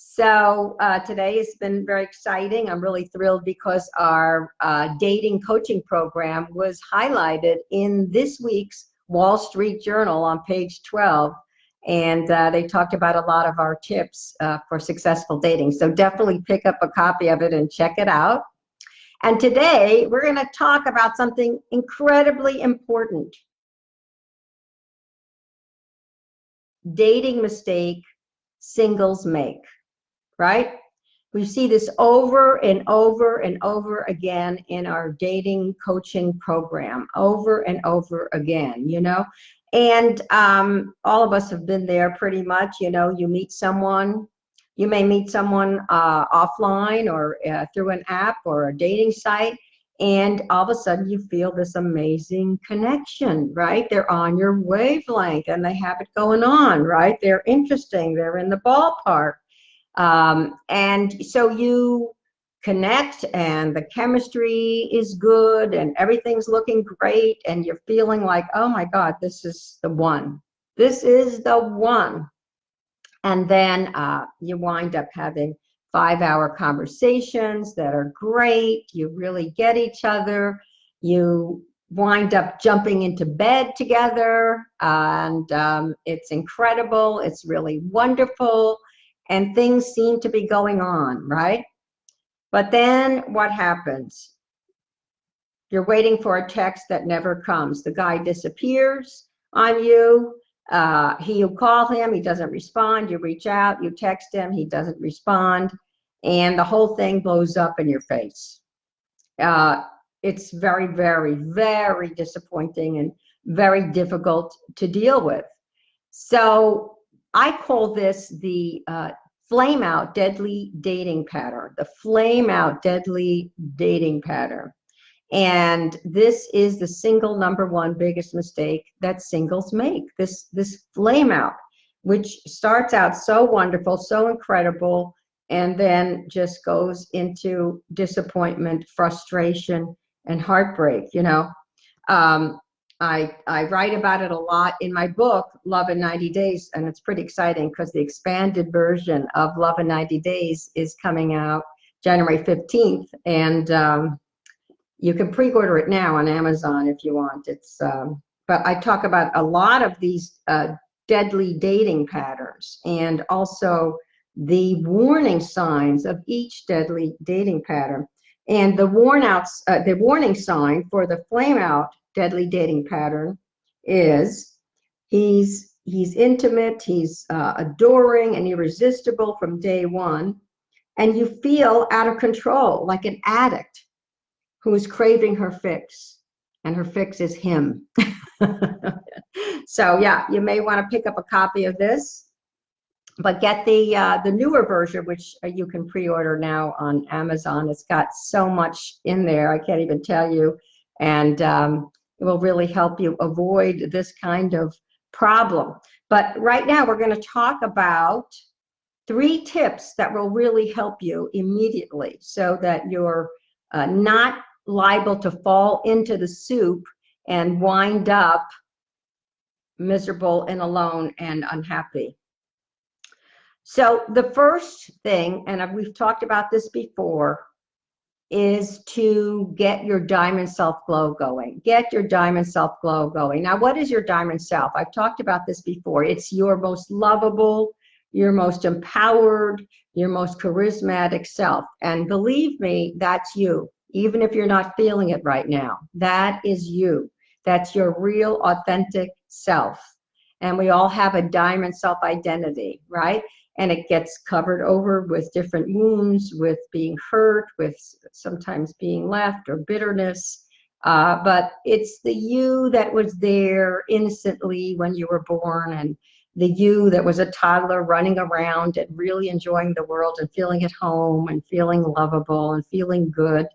So today has been very exciting. I'm really thrilled because our dating coaching program was highlighted in this week's Wall Street Journal on page 12. And they talked about a lot of our tips for successful dating. So definitely pick up a copy of it and check it out. And today we're going to talk about something incredibly important. Dating mistake singles make. Right? We see this over and over and over again in our dating coaching program, over and over again, and all of us have been there pretty much. You meet someone, you may meet someone offline or through an app or a dating site, and all of a sudden you feel this amazing connection, right? They're on your wavelength and they have it going on, right? They're interesting, they're in the ballpark. And so you connect and the chemistry is good and everything's looking great and you're feeling like, oh my God, this is the one. This is the one. And then you wind up having 5-hour conversations that are great. You really get each other. You wind up jumping into bed together and it's incredible. It's really wonderful. And things seem to be going on, right? But then what happens? You're waiting for a text that never comes. The guy disappears on you. You call him, he doesn't respond. You reach out, you text him, he doesn't respond. And the whole thing blows up in your face. It's very, very, very disappointing and very difficult to deal with. So I call this the flame out deadly dating pattern, the flame out deadly dating pattern. And this is the single number one biggest mistake that singles make, this flame out, which starts out so wonderful, so incredible, and then just goes into disappointment, frustration, and heartbreak, I write about it a lot in my book, Love in 90 Days, and it's pretty exciting because the expanded version of Love in 90 Days is coming out January 15th, and you can pre-order it now on Amazon if you want. But I talk about a lot of these deadly dating patterns and also the warning signs of each deadly dating pattern. And the warning sign for the flame out deadly dating pattern is he's intimate, he's adoring and irresistible from day one, and you feel out of control, like an addict who is craving her fix, and her fix is him. So yeah, you may want to pick up a copy of this, but get the newer version, which you can pre-order now on Amazon. It's got so much in there, I can't even tell you, and it will really help you avoid this kind of problem. But right now we're going to talk about 3 tips that will really help you immediately so that you're not liable to fall into the soup and wind up miserable and alone and unhappy. So the first thing, and we've talked about this before, is to get your diamond self-glow going. Get your diamond self-glow going. Now, what is your diamond self? I've talked about this before. It's your most lovable, your most empowered, your most charismatic self. And believe me, that's you. Even if you're not feeling it right now, that is you. That's your real, authentic self. And we all have a diamond self-identity, right? And it gets covered over with different wounds, with being hurt, with sometimes being left or bitterness. But it's the you that was there innocently when you were born, and the you that was a toddler running around and really enjoying the world and feeling at home and feeling lovable and feeling good.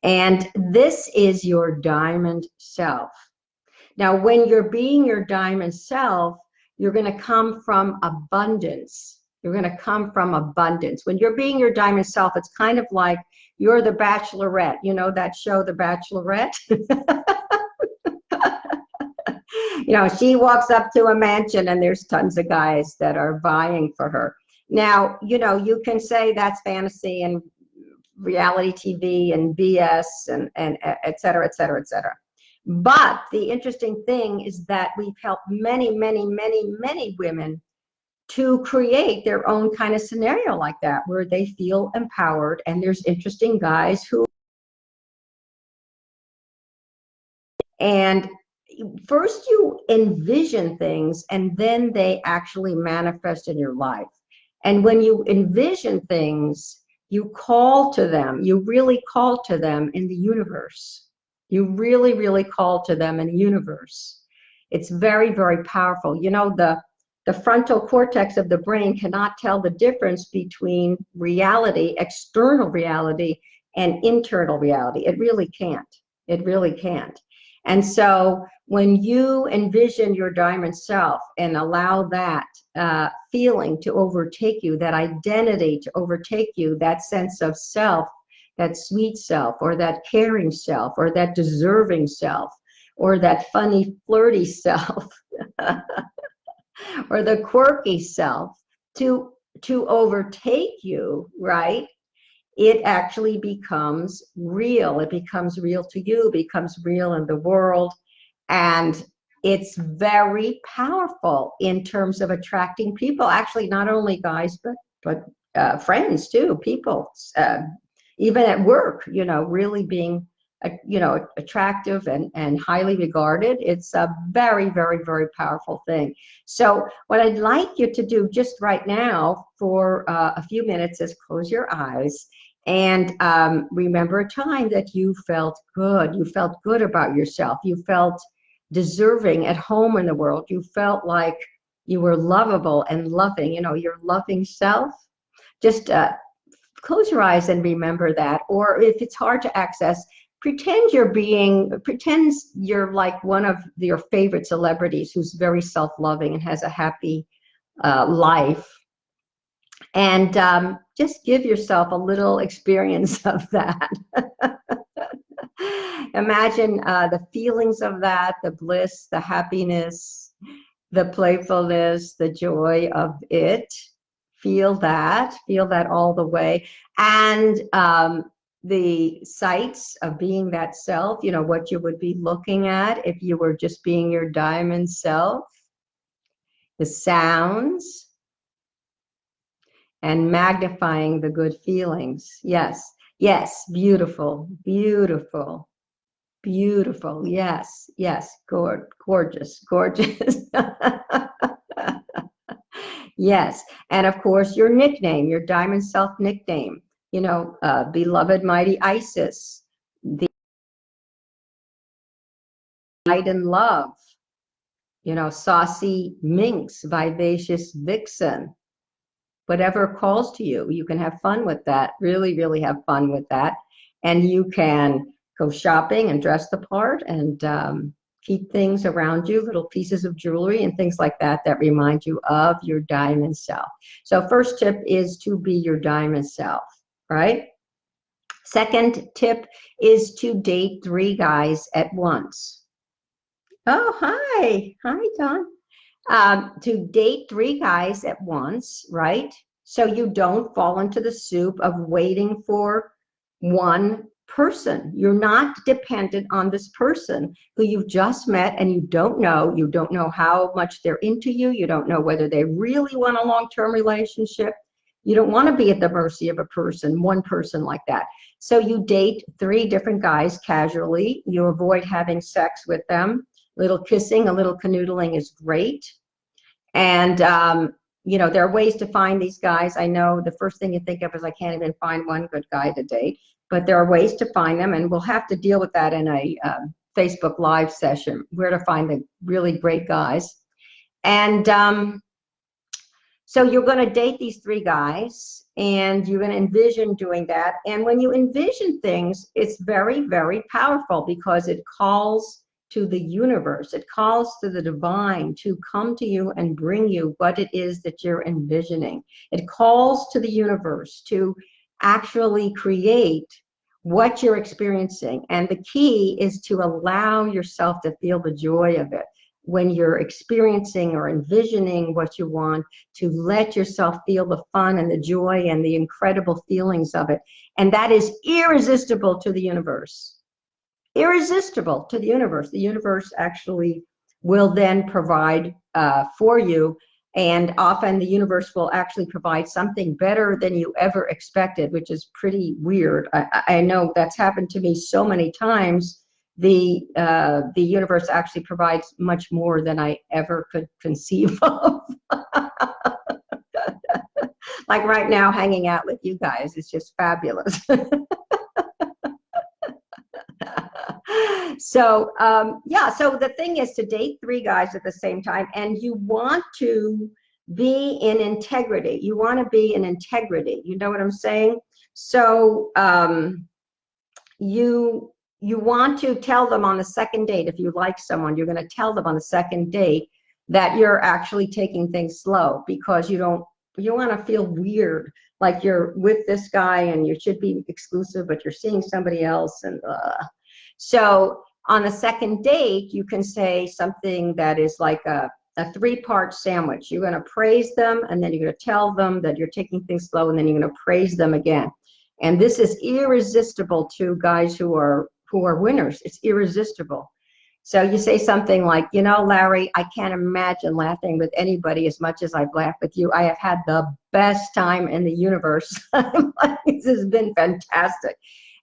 And this is your diamond self. Now, when you're being your diamond self, you're going to come from abundance. You're going to come from abundance. When you're being your diamond self, it's kind of like you're the Bachelorette. You know that show, The Bachelorette? She walks up to a mansion and there's tons of guys that are vying for her. Now, you know, you can say that's fantasy and reality TV and BS and et cetera, et cetera, et cetera. But the interesting thing is that we've helped many, many, many, many women to create their own kind of scenario like that, where they feel empowered, and there's interesting guys who, and first you envision things and then they actually manifest in your life. And when you envision things, you call to them, you really call to them in the universe. You really, really call to them in the universe. It's very, very powerful. You know, the frontal cortex of the brain cannot tell the difference between reality, external reality, and internal reality. It really can't. It really can't. And so when you envision your diamond self and allow that feeling to overtake you, that identity to overtake you, that sense of self, that sweet self, or that caring self, or that deserving self, or that funny, flirty self, or the quirky self, to overtake you, right? It actually becomes real. It becomes real to you, becomes real in the world. And it's very powerful in terms of attracting people, actually, not only guys, but friends too, people, even at work, you know, really being, you know, attractive and highly regarded. It's a very, very, very powerful thing. So what I'd like you to do just right now for a few minutes is close your eyes and remember a time that you felt good. You felt good about yourself. You felt deserving, at home in the world. You felt like you were lovable and loving, you know, your loving self. Just close your eyes and remember that. Or if it's hard to access, pretend you're like one of your favorite celebrities who's very self-loving and has a happy life. And just give yourself a little experience of that. Imagine the feelings of that, the bliss, the happiness, the playfulness, the joy of it. Feel that all the way. And the sights of being that self, you know, what you would be looking at if you were just being your diamond self. The sounds, and magnifying the good feelings. Yes, yes, beautiful, beautiful, beautiful. Yes, yes, gorgeous, gorgeous. Yes, and of course your nickname, your diamond self nickname, you know, beloved mighty Isis, the light and love, you know, saucy minx, vivacious vixen, whatever calls to you. You can have fun with that, really, really have fun with that. And you can go shopping and dress the part and keep things around you, little pieces of jewelry and things like that that remind you of your diamond self. So first tip is to be your diamond self, right? Second tip is to date 3 guys at once. Oh, hi. Hi, Don. To date 3 guys at once, right? So you don't fall into the soup of waiting for one person. You're not dependent on this person who you've just met and you don't know how much they're into you. You don't know whether they really want a long-term relationship. You don't want to be at the mercy of a person, one person like that. So you date 3 different guys casually. You avoid having sex with them. Little kissing, a little canoodling is great. And, you know, there are ways to find these guys. I know the first thing you think of is I can't even find one good guy to date, but there are ways to find them, and we'll have to deal with that in a Facebook Live session, where to find the really great guys. And so you're going to date these 3 guys, and you're going to envision doing that. And when you envision things, it's very, very powerful because it calls to the universe. It calls to the divine to come to you and bring you what it is that you're envisioning. It calls to the universe to actually create what you're experiencing. And the key is to allow yourself to feel the joy of it. when you're experiencing or envisioning what you want, to let yourself feel the fun and the joy and the incredible feelings of it. And that is irresistible to the universe. Irresistible to the universe. The universe actually will then provide for you. And often the universe will actually provide something better than you ever expected, which is pretty weird. I know that's happened to me so many times. The universe actually provides much more than I ever could conceive of. Like right now, hanging out with you guys is just fabulous. So yeah, so the thing is to date 3 guys at the same time, and you want to be in integrity. You want to be in integrity. You know what I'm saying? So you want to tell them on the second date, if you like someone, you're going to tell them on the second date that you're actually taking things slow, because you want to feel weird, like you're with this guy and you should be exclusive, but you're seeing somebody else. And so on the second date, you can say something that is like a 3-part sandwich. You're going to praise them, and then you're going to tell them that you're taking things slow, and then you're going to praise them again. And this is irresistible to guys who are winners. It's irresistible. So you say something like, you know, Larry, I can't imagine laughing with anybody as much as I've laughed with you. I have had the best time in the universe. This has been fantastic.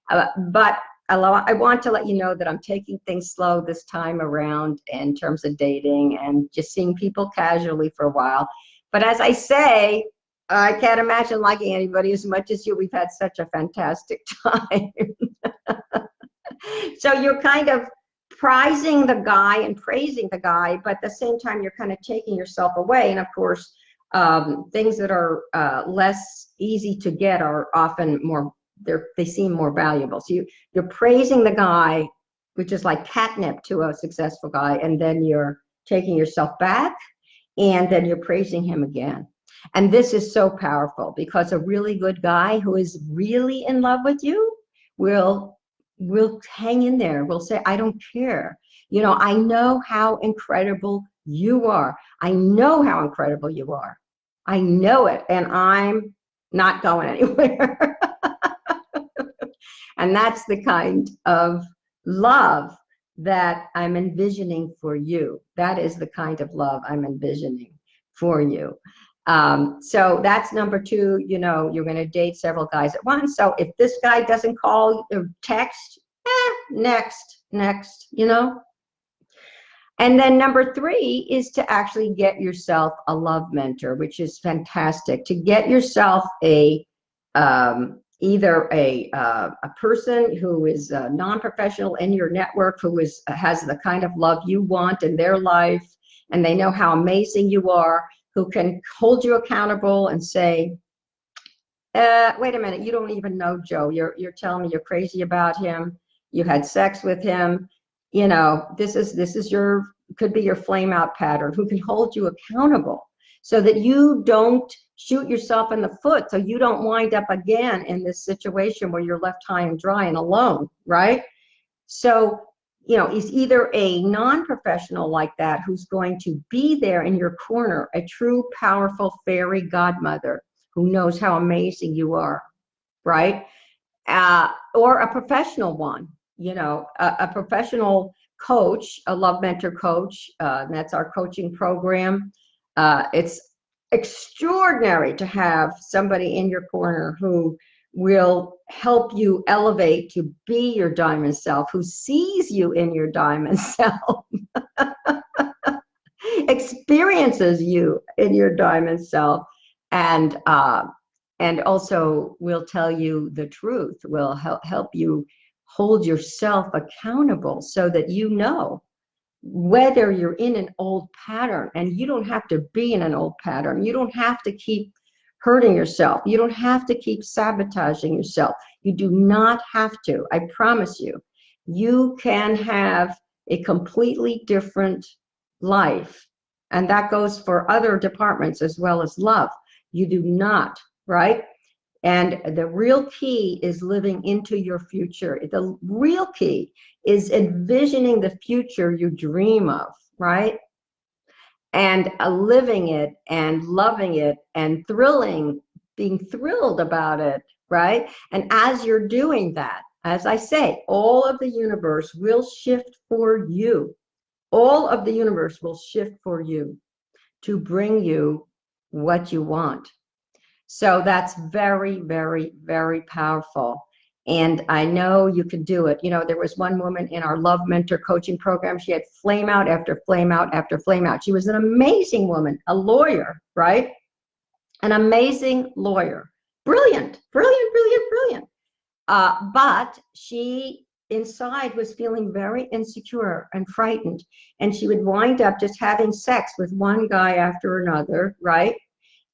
But I want to let you know that I'm taking things slow this time around in terms of dating and just seeing people casually for a while. But as I say, I can't imagine liking anybody as much as you. We've had such a fantastic time. So you're kind of prizing the guy and praising the guy, but at the same time, you're kind of taking yourself away. And of course, things that are less easy to get are often more, they seem more valuable. So you're praising the guy, which is like catnip to a successful guy, and then you're taking yourself back, and then you're praising him again. And this is so powerful, because a really good guy who is really in love with you will hang in there, will say, I don't care. You know, I know how incredible you are. I know how incredible you are. I know it, and I'm not going anywhere. And that's the kind of love that I'm envisioning for you. That is the kind of love I'm envisioning for you. So that's number 2. You know, you're going to date several guys at once. So if this guy doesn't call or text, next, you know. And then number 3 is to actually get yourself a love mentor, which is fantastic. To get yourself either a person who is non-professional in your network, who has the kind of love you want in their life, and they know how amazing you are, who can hold you accountable and say, wait a minute, you don't even know Joe. You're telling me you're crazy about him. You had sex with him. You know, this is could be your flame out pattern, who can hold you accountable so that you don't shoot yourself in the foot, so you don't wind up again in this situation where you're left high and dry and alone, right? So, you know, is either a non-professional like that who's going to be there in your corner, a true, powerful fairy godmother who knows how amazing you are, right? Or a professional one, you know, a professional coach, a love mentor coach. That's our coaching program. It's extraordinary to have somebody in your corner who will help you elevate to be your diamond self, who sees you in your diamond self, experiences you in your diamond self, and also will tell you the truth, will help you hold yourself accountable so that you know whether you're in an old pattern. And you don't have to be in an old pattern. You don't have to keep hurting yourself. You don't have to keep sabotaging yourself. You do not have to. I promise you, you can have a completely different life. And that goes for other departments as well as love. You do not, right? And the real key is living into your future. The real key is envisioning the future you dream of, right? and living it and loving it and being thrilled about it, right? And as you're doing that, as I say, all of the universe will shift for you. All of the universe will shift for you to bring you what you want. So that's very, very, very powerful. And I know you can do it. You know, there was one woman in our Love Mentor coaching program. She had flame out after flame out after flame out. She was an amazing woman, a lawyer, right? An amazing lawyer. Brilliant, brilliant, brilliant, brilliant. But she inside was feeling very insecure and frightened. And she would wind up just having sex with one guy after another, right?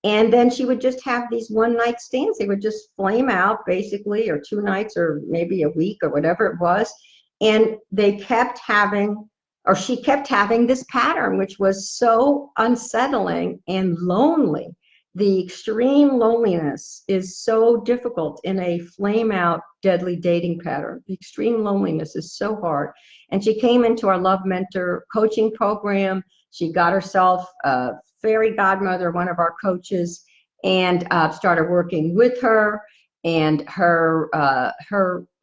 And then she would just have these one night stands. They would just flame out basically, or 2 nights, or maybe a week, or whatever it was. And they kept having, or she kept having this pattern, which was so unsettling and lonely. The extreme loneliness is so difficult in a flame out, deadly dating pattern. The extreme loneliness is so hard. And she came into our Love Mentor coaching program. She got herself a fairy godmother, one of our coaches, and started working with her. And her,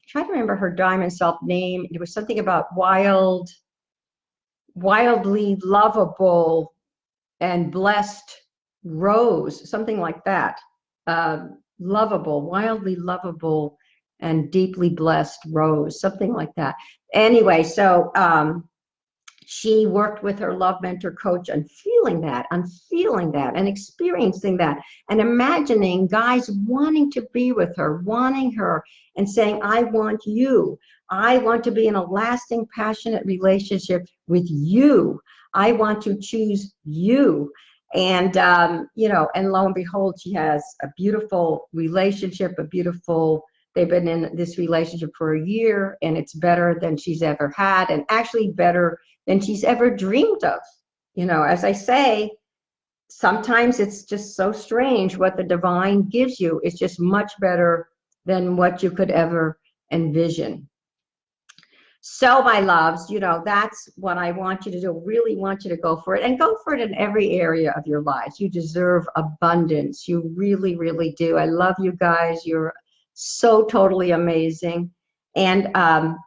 trying to remember her diamond self name. It was something about wildly lovable and blessed Rose, something like that. Lovable, wildly lovable and deeply blessed Rose, something like that. Anyway, so she worked with her Love Mentor coach on feeling that, and experiencing that, and imagining guys wanting to be with her, wanting her, and saying, I want you. I want to be in a lasting, passionate relationship with you. I want to choose you. And, you know, and lo and behold, she has a beautiful relationship, they've been in this relationship for a year, and it's better than she's ever had, and actually better than she's ever dreamed of. You know, as I say, sometimes it's just so strange what the divine gives you. It's just much better than what you could ever envision. So my loves, you know, that's what I want you to do. Really want you to go for it, and go for it in every area of your lives. You deserve abundance. You really, really do. I love you guys. You're so totally amazing. And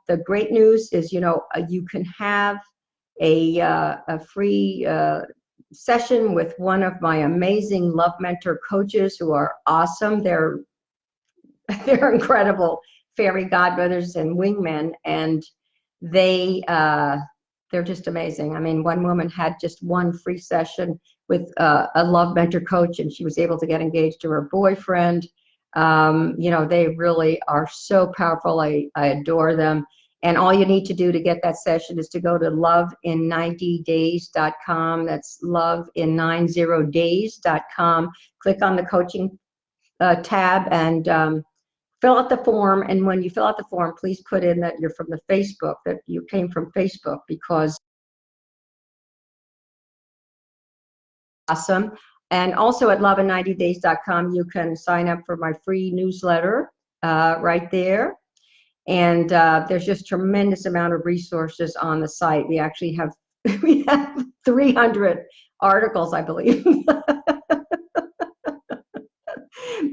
the great news is, you know, you can have a free session with one of my amazing Love Mentor coaches who are awesome. They're incredible fairy godmothers and wingmen, and they're just amazing. I mean, one woman had just one free session with a Love Mentor coach, and she was able to get engaged to her boyfriend. You know, they really are so powerful. I adore them. And all you need to do to get that session is to go to lovein90days.com. That's lovein90days.com. Click on the coaching tab and fill out the form. And when you fill out the form, please put in that you're from the Facebook, that you came from Facebook, because awesome. And also at lovein90days.com, you can sign up for my free newsletter right there. And there's just tremendous amount of resources on the site. We actually have 300 articles, I believe.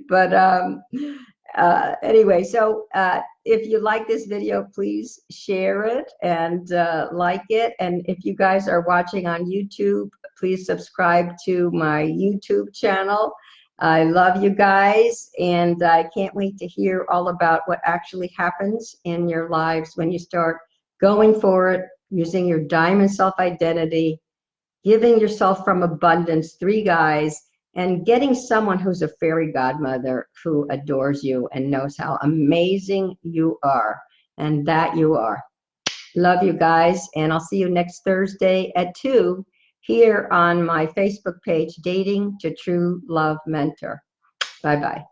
But anyway, so if you like this video, please share it and like it. And if you guys are watching on YouTube, please subscribe to my YouTube channel. I love you guys, and I can't wait to hear all about what actually happens in your lives when you start going for it, using your diamond self-identity, giving yourself from abundance, 3 guys, and getting someone who's a fairy godmother who adores you and knows how amazing you are, and that you are. Love you guys, and I'll see you next Thursday at 2 here on my Facebook page, Dating to True Love Mentor. Bye-bye.